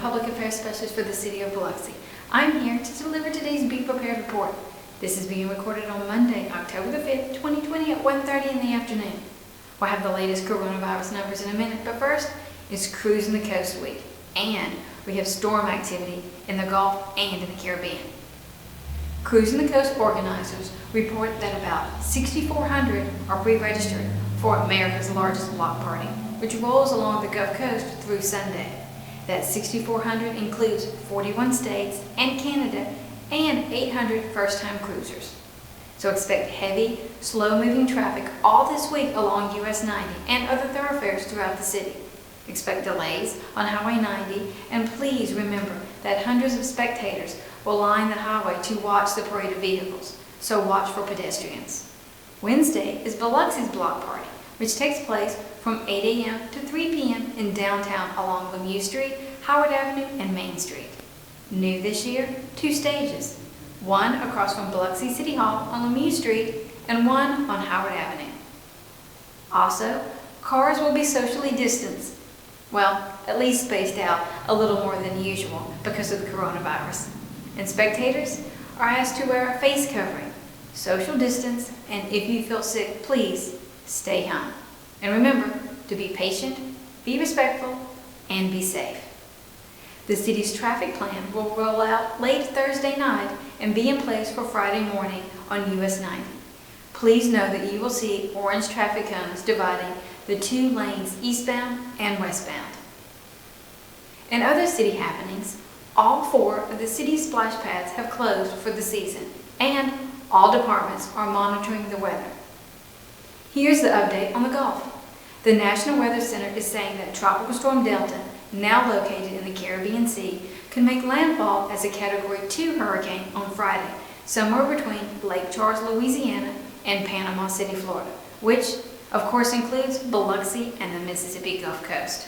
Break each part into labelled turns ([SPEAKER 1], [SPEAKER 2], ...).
[SPEAKER 1] Public Affairs Specialist for the City of Biloxi. I'm here to deliver today's Be Prepared report. This is being recorded on Monday, October the 5th, 2020 at 1:30 in the afternoon. We'll have the latest coronavirus numbers in a minute, but first, it's Cruising the Coast Week, and we have storm activity in the Gulf and in the Caribbean. Cruising the Coast organizers report that about 6,400 are pre-registered for America's largest block party, which rolls along the Gulf Coast through Sunday. That 6,400 includes 41 states and Canada and 800 first-time cruisers. So expect heavy, slow-moving traffic all this week along US 90 and other thoroughfares throughout the city. Expect delays on Highway 90, and please remember that hundreds of spectators will line the highway to watch the parade of vehicles, so watch for pedestrians. Wednesday is Biloxi's block party, which takes place from 8 a.m. to 3 p.m. in downtown along Lemieux Street, Howard Avenue, and Main Street. New this year, 2 stages, one across from Biloxi City Hall on Lemieux Street and one on Howard Avenue. Also, cars will be socially distanced. Well, at least spaced out a little more than usual because of the coronavirus. And spectators are asked to wear a face covering, social distance, and if you feel sick, please stay home. And remember to be patient, be respectful, and be safe. The city's traffic plan will roll out late Thursday night and be in place for Friday morning on US 90. Please know that you will see orange traffic cones dividing the 2 lanes eastbound and westbound. In other city happenings, all 4 of the city's splash pads have closed for the season, and all departments are monitoring the weather. Here's the update on the Gulf. The National Weather Center is saying that Tropical Storm Delta, now located in the Caribbean Sea, could make landfall as a Category 2 hurricane on Friday, somewhere between Lake Charles, Louisiana, and Panama City, Florida, which of course includes Biloxi and the Mississippi Gulf Coast.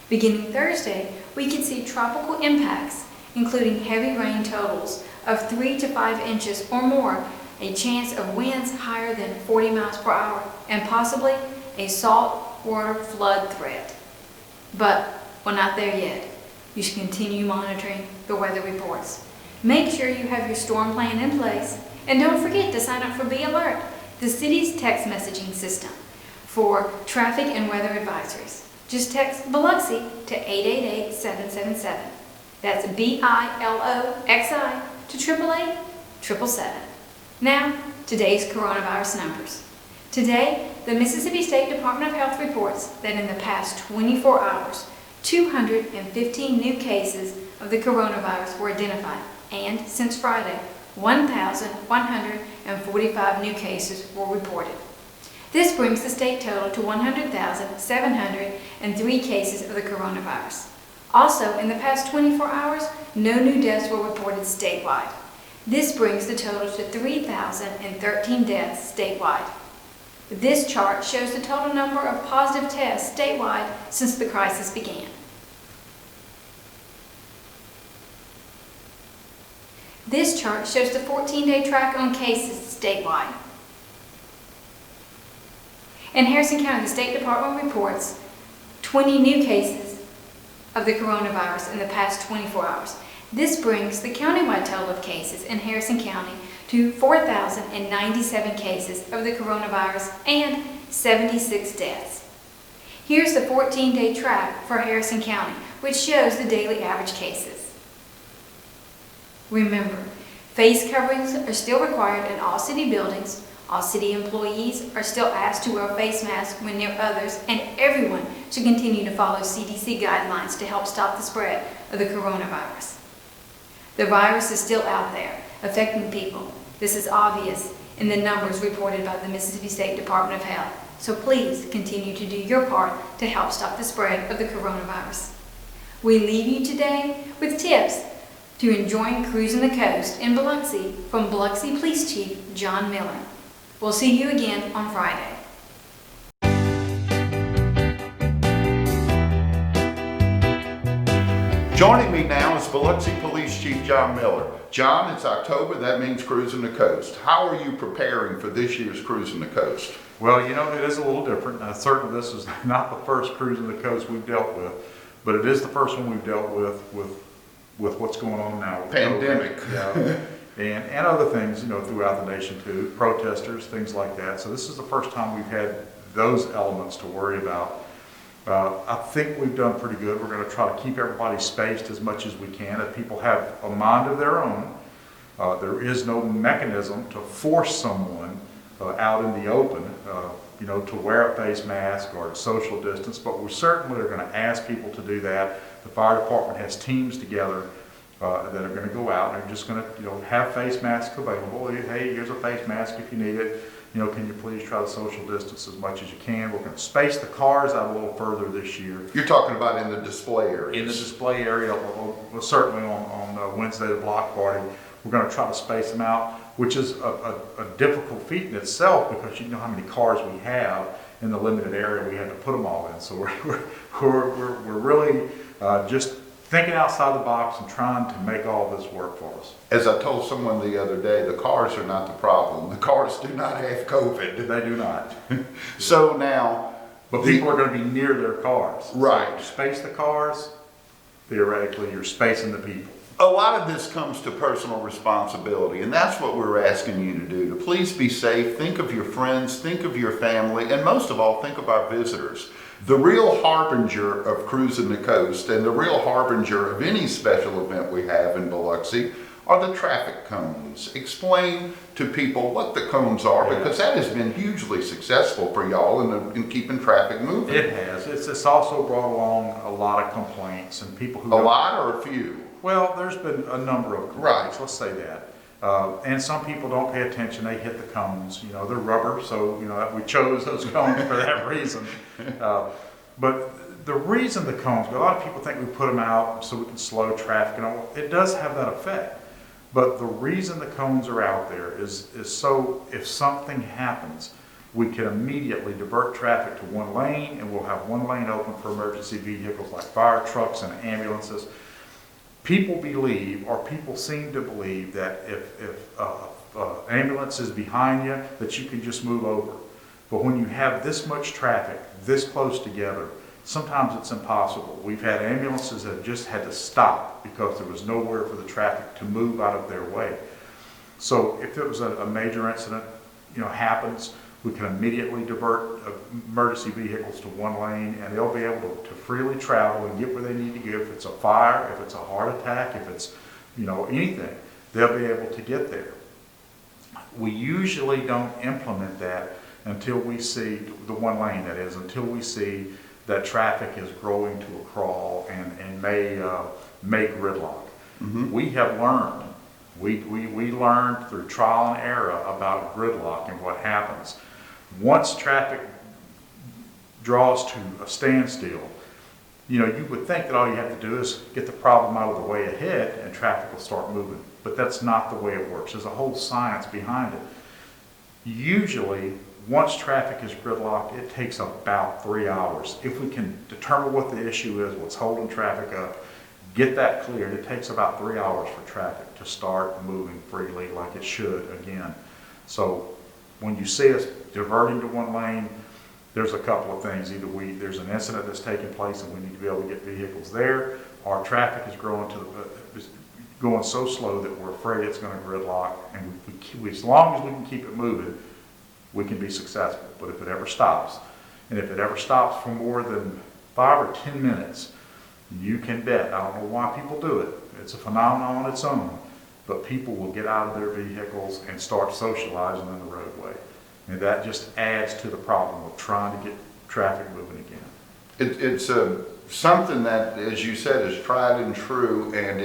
[SPEAKER 1] Beginning Thursday, we could see tropical impacts, including heavy rain totals of 3 to 5 inches or more, a chance of winds higher than 40 miles per hour, and possibly a saltwater flood threat. But we're not there yet. You should continue monitoring the weather reports. Make sure you have your storm plan in place, and don't forget to sign up for Be Alert, the city's text messaging system, for traffic and weather advisories. Just text Biloxi to 888-777. That's BILOXI to 888-777. Now, today's coronavirus numbers. Today, the Mississippi State Department of Health reports that in the past 24 hours, 215 new cases of the coronavirus were identified, and since Friday, 1,145 new cases were reported. This brings the state total to 100,703 cases of the coronavirus. Also, in the past 24 hours, no new deaths were reported statewide. This brings the total to 3,013 deaths statewide. This chart shows the total number of positive tests statewide since the crisis began. This chart shows the 14-day track on cases statewide. In Harrison County, the State Department reports 20 new cases of the coronavirus in the past 24 hours. This brings the countywide total of cases in Harrison County to 4,097 cases of the coronavirus and 76 deaths. Here's the 14-day track for Harrison County, which shows the daily average cases. Remember, face coverings are still required in all city buildings. All city employees are still asked to wear a face mask when near others, and everyone should continue to follow CDC guidelines to help stop the spread of the coronavirus. The virus is still out there, affecting people. This is obvious in the numbers reported by the Mississippi State Department of Health. So please continue to do your part to help stop the spread of the coronavirus. We leave you today with tips to enjoying cruising the coast in Biloxi from Biloxi Police Chief John Miller. We'll see you again on Friday.
[SPEAKER 2] Joining me now is Biloxi Police Chief John Miller. John, it's October, that means Cruising the Coast. How are you preparing for this year's Cruising the Coast?
[SPEAKER 3] Well, you know, it is a little different. Certainly this is not the first Cruising the Coast we've dealt with, but it is the first one we've dealt with with what's going on now. With
[SPEAKER 2] Pandemic.
[SPEAKER 3] COVID, yeah, and other things, throughout the nation too, protesters, things like that. So this is the first time we've had those elements to worry about. I think we've done pretty good. We're going to try to keep everybody spaced as much as we can. If people have a mind of their own, there is no mechanism to force someone out in the open, to wear a face mask or to social distance, but we certainly are going to ask people to do that. The fire department has teams together that are going to go out and they're just going to, have face masks available. Hey, here's a face mask if you need it. Can you please try to social distance as much as you can? We're going to space the cars out a little further this year.
[SPEAKER 2] You're talking about in the display area?
[SPEAKER 3] In the display area, well, certainly on Wednesday, the block party, we're going to try to space them out, which is a difficult feat in itself because you know how many cars we have in the limited area we had to put them all in. So we're really just thinking outside the box and trying to make all this work for us.
[SPEAKER 2] As I told someone the other day, the cars are not the problem. The cars do not have COVID.
[SPEAKER 3] They do not.
[SPEAKER 2] So now...
[SPEAKER 3] But people are going to be near their cars.
[SPEAKER 2] Right.
[SPEAKER 3] So you space the cars, theoretically you're spacing the people.
[SPEAKER 2] A lot of this comes to personal responsibility, and that's what we're asking you to do. To please be safe, think of your friends, think of your family, and most of all, think of our visitors. The real harbinger of Cruisin' the Coast and the real harbinger of any special event we have in Biloxi are the traffic cones. Explain to people what the cones are, because that has been hugely successful for y'all in keeping traffic moving.
[SPEAKER 3] It has. It's also brought along a lot of complaints and people who...
[SPEAKER 2] A lot or a few?
[SPEAKER 3] Well, there's been a number of complaints,
[SPEAKER 2] right.
[SPEAKER 3] Let's say that. And some people don't pay attention, they hit the cones. They're rubber, so we chose those cones for that reason. But the reason the cones, a lot of people think we put them out so we can slow traffic and all. It does have that effect. But the reason the cones are out there is so if something happens, we can immediately divert traffic to one lane, and we'll have one lane open for emergency vehicles like fire trucks and ambulances. People believe, or people seem to believe, that if ambulance is behind you, that you can just move over. But when you have this much traffic, this close together, sometimes it's impossible. We've had ambulances that just had to stop because there was nowhere for the traffic to move out of their way. So if it was a major incident, happens, we can immediately divert emergency vehicles to one lane, and they'll be able to freely travel and get where they need to go. If it's a fire, if it's a heart attack, if it's, anything, they'll be able to get there. We usually don't implement that until we see, the one lane that is, until we see that traffic is growing to a crawl and may gridlock. Mm-hmm. We have learned, we learned through trial and error about gridlock and what happens. Once traffic draws to a standstill, you would think that all you have to do is get the problem out of the way ahead and traffic will start moving. But that's not the way it works. There's a whole science behind it. Usually, once traffic is gridlocked, it takes about 3 hours. If we can determine what the issue is, what's holding traffic up, get that cleared, it takes about 3 hours for traffic to start moving freely like it should again. So when you see us diverting to one lane, there's a couple of things. Either there's an incident that's taking place and we need to be able to get vehicles there, or traffic is growing going so slow that we're afraid it's going to gridlock, and as long as we can keep it moving, we can be successful. But if it ever stops, and if it ever stops for more than 5 or 10 minutes, you can bet, I don't know why people do it, it's a phenomenon on its own, but people will get out of their vehicles and start socializing in the roadway. And that just adds to the problem of trying to get traffic moving again.
[SPEAKER 2] It's something that, as you said, is tried and true, and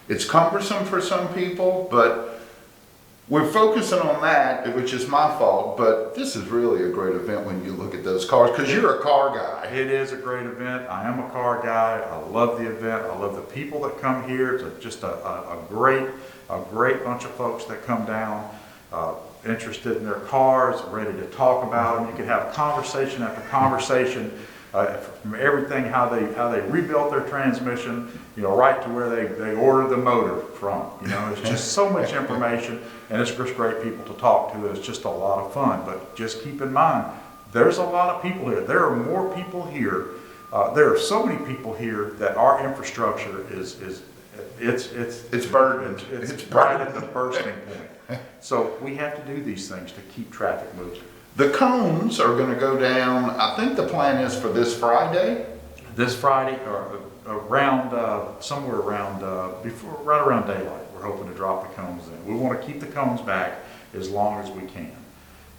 [SPEAKER 2] it's cumbersome for some people, but we're focusing on that, which is my fault, but this is really a great event when you look at those cars, because you're a car guy.
[SPEAKER 3] It is a great event. I am a car guy. I love the event. I love the people that come here. It's just a great bunch of folks that come down, interested in their cars, ready to talk about them. You can have conversation after conversation, from everything, how they rebuilt their transmission, right to where they ordered the motor from. It's just so much information, and it's just great people to talk to. It's just a lot of fun. But just keep in mind, there's a lot of people here. There are more people here. There are so many people here that our infrastructure is
[SPEAKER 2] It's burdened.
[SPEAKER 3] It's right at the bursting point. So we have to do these things to keep traffic moving.
[SPEAKER 2] The cones are going to go down, I think the plan is for this Friday.
[SPEAKER 3] This Friday, or around, somewhere around, right around daylight, we're hoping to drop the cones in. We want to keep the cones back as long as we can,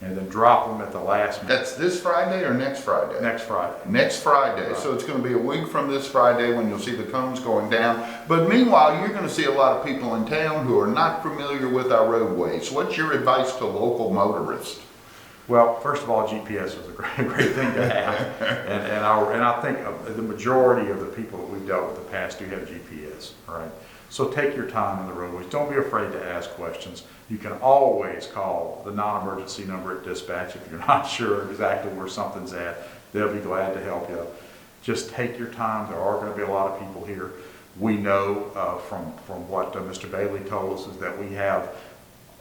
[SPEAKER 3] and then drop them at the last minute.
[SPEAKER 2] That's this Friday or next Friday?
[SPEAKER 3] Next Friday.
[SPEAKER 2] Next Friday.
[SPEAKER 3] Right.
[SPEAKER 2] So it's going to be a week from this Friday when you'll see the cones going down. But meanwhile, you're going to see a lot of people in town who are not familiar with our roadways. What's your advice to local motorists?
[SPEAKER 3] Well, first of all, GPS is a great thing to have, and I think the majority of the people that we've dealt with in the past do have GPS. All right. So take your time on the roadways. Don't be afraid to ask questions. You can always call the non-emergency number at dispatch if you're not sure exactly where something's at. They'll be glad to help you. Just take your time. There are going to be a lot of people here. We know from what Mr. Bailey told us is that we have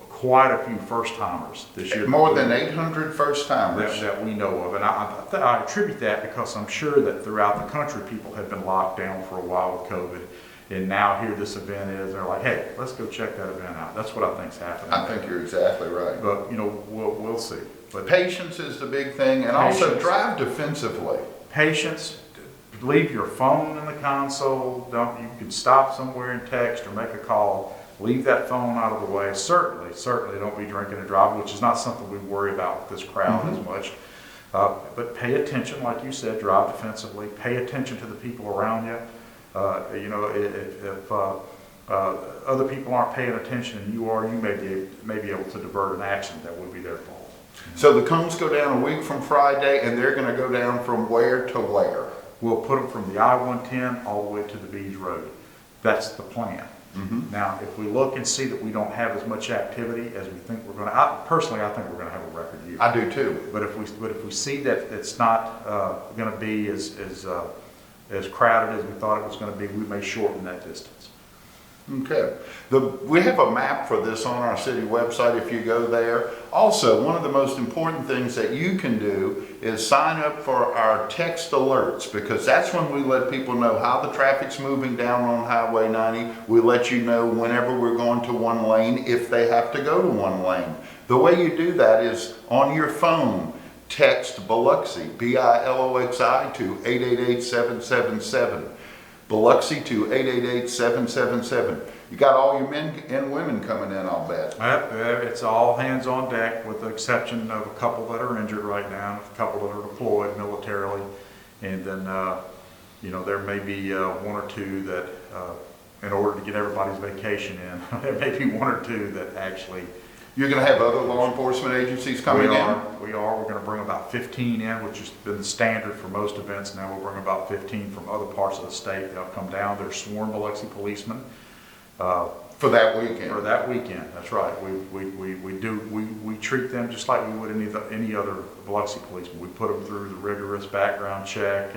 [SPEAKER 3] quite a few first-timers this year.
[SPEAKER 2] More than 800 first-timers.
[SPEAKER 3] That we know of. And I attribute that because I'm sure that throughout the country people have been locked down for a while with COVID. And now here this event is, they're like, hey, let's go check that event out. That's what I think's happening.
[SPEAKER 2] I think you're exactly right.
[SPEAKER 3] But, you know, we'll see. But
[SPEAKER 2] patience is the big thing, and also drive defensively.
[SPEAKER 3] Patience, leave your phone in the console. You can stop somewhere and text or make a call. Leave that phone out of the way. Certainly don't be drinking and driving, which is not something we worry about with this crowd as much. But pay attention, like you said, drive defensively. Pay attention to the people around you. You know, if other people aren't paying attention and you are, you may be able to divert an accident that would be their fault.
[SPEAKER 2] So the cones go down a week from Friday, and they're going to go down from where to where?
[SPEAKER 3] We'll put them from the I-110 all the way to the Beach Road. That's the plan. Now, if we look and see that we don't have as much activity as we think we're going to, personally, I think we're going to have a record year.
[SPEAKER 2] I do too.
[SPEAKER 3] But if we see that it's not going to be as crowded as we thought it was going to be, we may shorten that distance.
[SPEAKER 2] Okay. We have a map for this on our city website if you go there. Also, one of the most important things that you can do is sign up for our text alerts, because that's when we let people know how the traffic's moving down on Highway 90. We let you know whenever we're going to one lane, if they have to go to one lane. The way you do that is on your phone. Text Biloxi, Biloxi to 888-777. Biloxi to 888-777. You got all your men and women coming in, I'll bet.
[SPEAKER 3] It's all hands on deck, with the exception of a couple that are injured right now, a couple that are deployed militarily, and then you know, there may be one or two that, in order to get everybody's vacation in, there may be one or two that actually.
[SPEAKER 2] You're going to have other law enforcement agencies coming in?
[SPEAKER 3] We are. We're going to bring about 15 in, which has been the standard for most events. Now we'll bring about 15 from other parts of the state. They'll come down. They're sworn Biloxi policemen.
[SPEAKER 2] For that weekend?
[SPEAKER 3] For that weekend, that's right. We treat them just like we would any other Biloxi policeman. We put them through the rigorous background check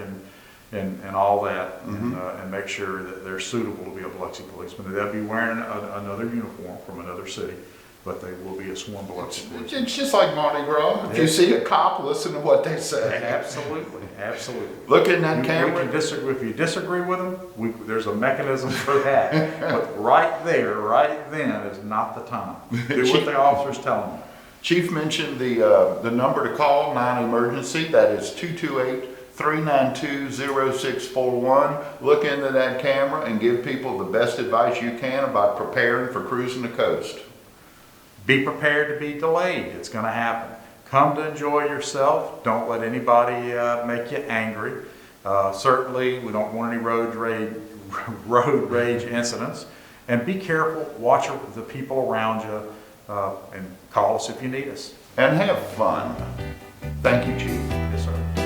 [SPEAKER 3] and all that, and make sure that they're suitable to be a Biloxi policeman. They'll be wearing another uniform from another city, but they will be a sworn Biloxi policeman.
[SPEAKER 2] It's just like Mardi Gras. If you see a cop, listen to what they say.
[SPEAKER 3] Absolutely.
[SPEAKER 2] Look in that camera.
[SPEAKER 3] If you disagree with them, there's a mechanism for that. But right then is not the time. Do what the officer's telling you.
[SPEAKER 2] Chief mentioned the number to call, 9-emergency. That is 228-392-0641. Look into that camera and give people the best advice you can about preparing for cruising the coast.
[SPEAKER 3] Be prepared to be delayed. It's going to happen. Come to enjoy yourself. Don't let anybody make you angry. Certainly, we don't want any road rage incidents. And be careful. Watch the people around you, and call us if you need us.
[SPEAKER 2] And have fun. Thank you, Chief.
[SPEAKER 3] Yes, sir.